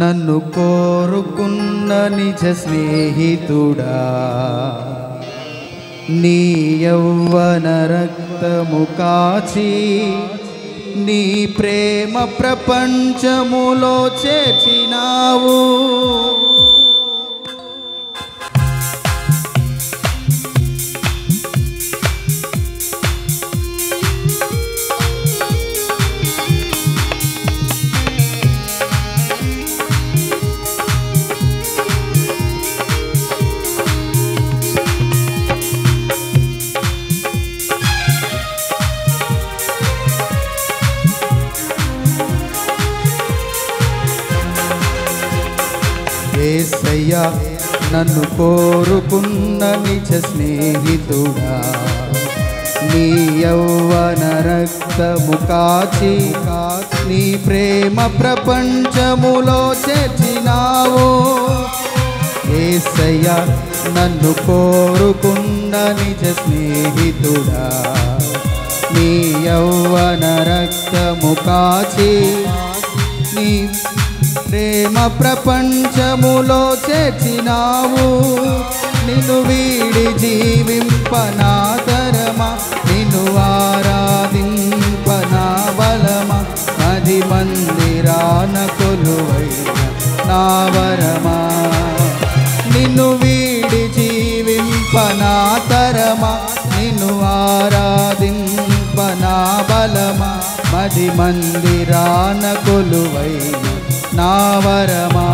నన్ను కోరుకున్న నిజ స్నేహితుడా, నీ యౌవన రక్తము కాచి నీ ప్రేమ ప్రపంచములో చేర్చినావు. యేసయ్యా నన్ను కోరుకున్న నిజ స్నేహితుడా, నీ యౌవన రక్తము కాచి నీ ప్రేమ ప్రపంచములో చేర్చినావు. యేసయ్యా నన్ను కోరుకున్న నిజ స్నేహితుడా, నీ యౌవన రక్తము కాచి నీ ప్రేమ ప్రపంచములో చేర్చినావు. నిన్ను వీడి జీవింపనాతరమా, నిన్ను ఆరాధింపనా బలమా, 10 మందిరాన కొలువైన నా వరమా. నిన్ను వీడి జీవింపనాతరమా, నిన్ను ఆరాధింపనా బలమా, 10 మందిరాన కొలువైన నా వరమా.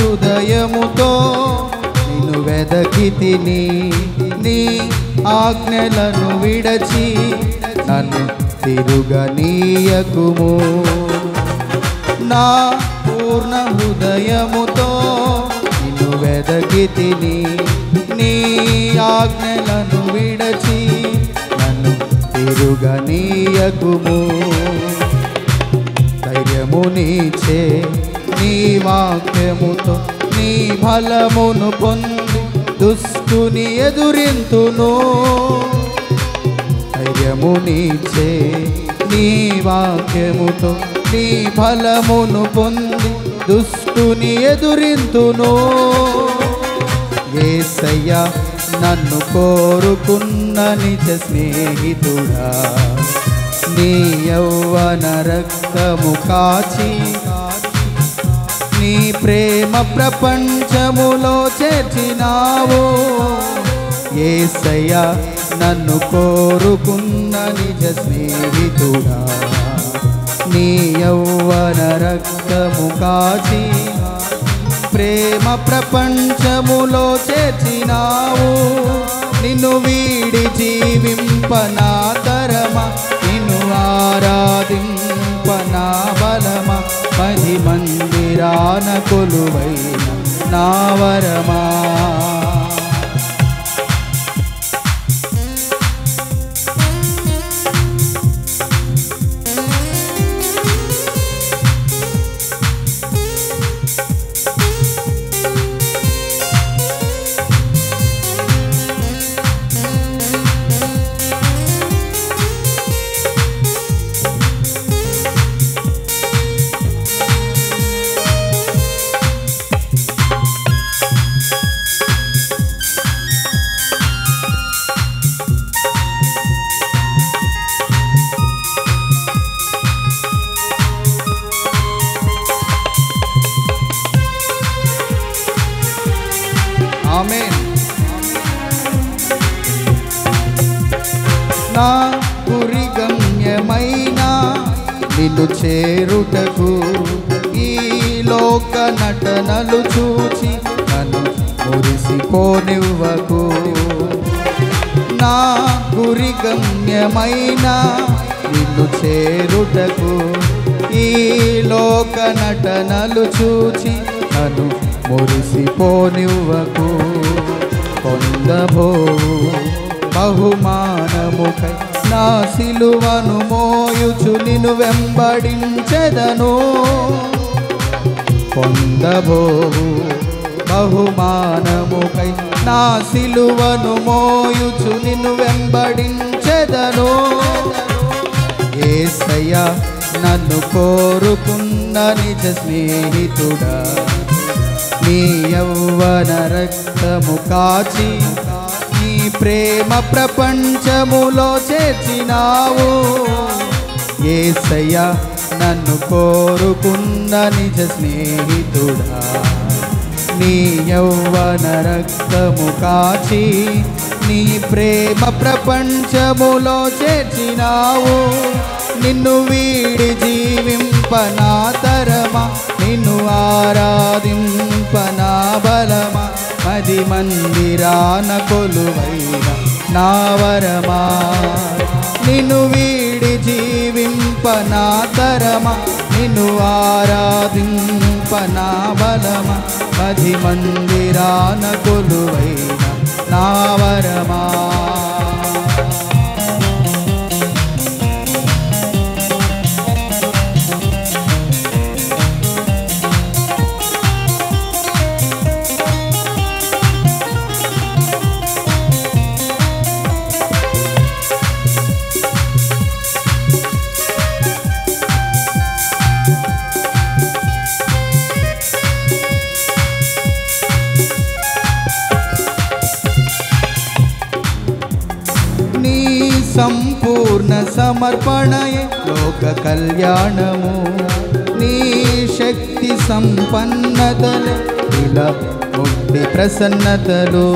హృదయముతో నిన్ను వెదకితిని, నీ ఆజ్ఞలను విడచి నన్ను తిరుగనీయకుము. నా పూర్ణ హృదయముతో నిన్ను వెదకితిని, నీ ఆజ్ఞలను విడచి నన్ను తిరుగనీయకుము. ధైర్యమునిచ్చే నీ వాక్యముతో నీ బలమును పొంది దుష్టుని ఎదురింతును. ధైర్యమునిచ్చే నీ వాక్యముతో నీ బలమును పొంది దుష్టుని ఎదురింతును. యేసయ్యా నన్ను కోరుకున్న నిజ స్నేహితుడా, నీ యౌవన రక్తము కాచి నీ ప్రేమ ప్రపంచములో చేర్చినావు. యేసయ్యా నన్ను కోరుకున్న నిజ స్నేహితుడా, నీ యౌవన రక్తము కాచి ప్రేమ ప్రపంచములో చేర్చినావు. నిన్ను వీడి జీవింపనాతరమా, నిన్ను ఆరాధింపనా బలమా, 10 మందిరాన కొలువైన నా వరమా. నిన్ను చేరుటకు ఈ లోక నటనలు చూచి నన్ను మురిసిపోనివ్వకు. నా గురి గమ్యమైన నిన్ను చేరుటకు ఈ లోక నటనలు చూచి నన్ను మురిసిపోనివ్వకు. పొందబోవు బహుమానముకై నా సిలువను మోయుచు నిన్ను వెంబడించెదను. పొందబోవు బహుమానముకై నా సిలువను మోయుచు నిన్ను వెంబడించెదను. యేసయ్యా నన్ను కోరుకున్న నిజ స్నేహితుడా, నీ యవ్వన రక్తము కాచి నీ ప్రేమ ప్రపంచములో చేర్చినావు. యేసయ్యా నన్ను కోరుకున్న నిజ స్నేహితుడా, నీ యవ్వన రక్తము కాచి నీ ప్రేమ ప్రపంచములో చేర్చినావు. నిన్ను వీడి జీవింపనా తరమా, నిన్ను ఆరాధింపనా బలమా, మది మందిరాన కొలువైన నా వరమా. నిన్ను వీడి జీవింపనా తరమా, నిన్ను ఆరాధింపనా బలమా, మది మందిరాన కొలువైన నా వరమా. సంపూర్ణ సమర్పణయే లోక కళ్యాణము, నీ శక్తి సంపన్నతలే ఇలా ముక్తి ప్రసన్నతలు.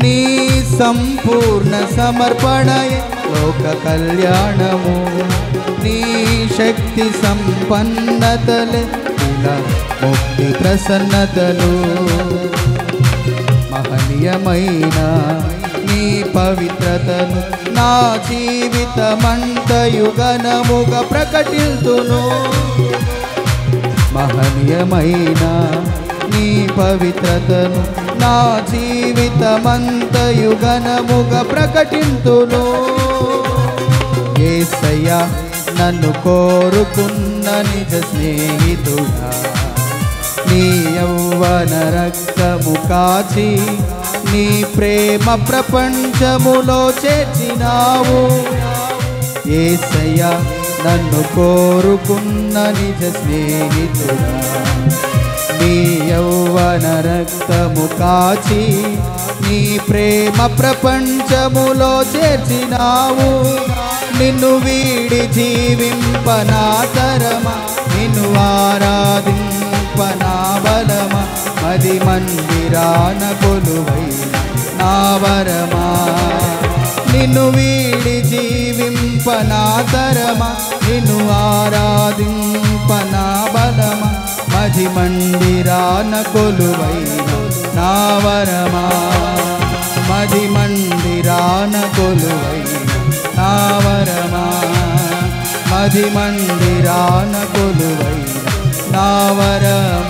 నీ సంపూర్ణ సమర్పణయే లోక కళ్యాణము, నీ శక్తి సంపన్నతలే ఇలా ముక్తి ప్రసన్నతలు. మహనీయమైన నీ పవిత్రతను నా జీవితమంతయు ఘనముగా ప్రకటిల్తును. మహనీయమైన నీ పవిత్రతను నా జీవితమంతయు ఘనముగా ప్రకటింతును. యేసయ్యా నన్ను కోరుకున్న నిజ స్నేహితుడా, నీ యవ్వన రక్తము కాచి నీ ప్రేమ ప్రపంచములో చేర్చినావు. యేసయ్యా నన్ను కోరుకున్న నిజ స్నేహితుడా, నీ యవ్వన రక్తము కాచి నీ ప్రేమ ప్రపంచములో చేర్చినావు. నిన్ను వీడి జీవింపనా తరమా, నిన్ను ఆరాధింపనా బలమా, మది మందిరాన కొలువైన నా వరమా. నిన్ను వీడి జీవింపనా తరమా, నిన్ను ఆరాధింపనా బలమా, మది మందిరాన కొలువైన నా వరమా. మది మందిరాన కొలువైన నా వరమా, మది మందిరాన కొలువైన నా వరమా.